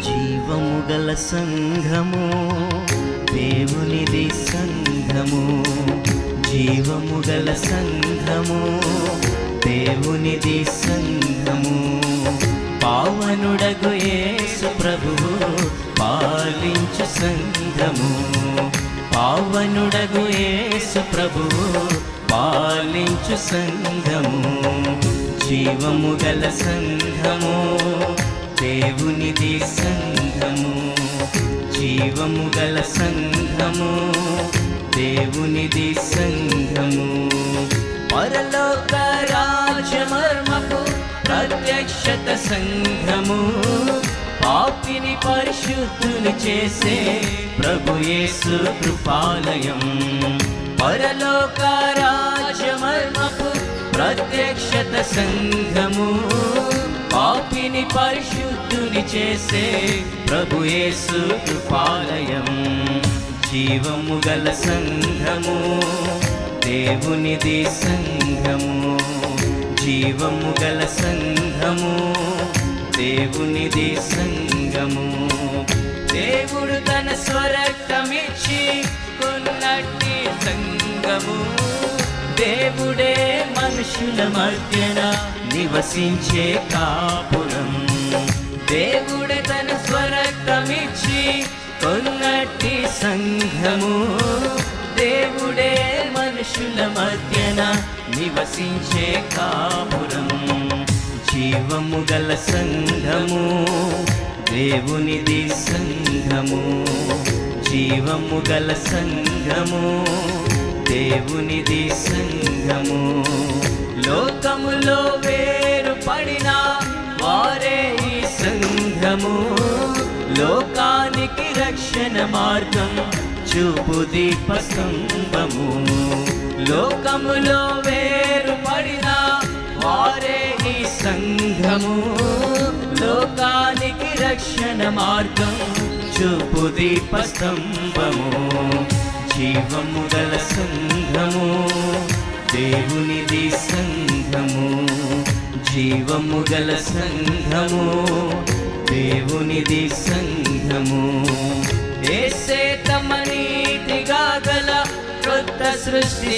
జీవము గల సంఘము దేవునిది సంఘము, జీవము గల సంఘము దేవునిది సంఘము. పావనుడగు యేసు ప్రభువు పాలించు సంఘము, పావనుడగు యేసు ప్రభువు పాలించు సంఘము. జీవము గల సంఘము దేవునిది సంఘము, జీవము గల సంఘము దేవునిది సంఘము. పరలోక రాజమర్మపు ప్రత్యక్షత సంఘము, పాపిని పరిశుద్ధుని చేసే ప్రభు యేసు కృపాలయం. పరలోక రాజమర్మపు ప్రత్యక్షత సంఘము, పాపిని పరిశుద్ధుని చేసే ప్రభు యేసు కృపాలయం. జీవము గల సంఘము దేవునిది సంఘము, జీవము గల సంఘము దేవునిది సంఘము. దేవుడు తన స్వరక్తమిచ్చి కొన్నట్టి సంఘము, దేవుడే మనుషుల మధ్యన నివసించే కాపురం. దేవుడే తన స్వరక్తమిచ్చి కొన్నట్టి సంఘము, దేవుడే మనుషుల మధ్యన నివసించే కాపురం. జీవము గల సంఘము దేవునిది సంఘము, జీవము గల సంఘము దేవునిది సంఘము. లోకములో వేరు పడిన వారే ఈ సంఘము, లోకానికి రక్షణ మార్గం చూపు దీపస్తంభము. లోకములో వేరు పడిన వారే ఈ సంఘము, లోకానికి రక్షణ మార్గం చూపు దీపస్తంభము. జీవము గల సంఘము దేవునిది సంఘము, జీవము గల సంఘము దేవునిది సంఘము. యేసే తమ నీతిగా గల క్రొత్త సృష్టి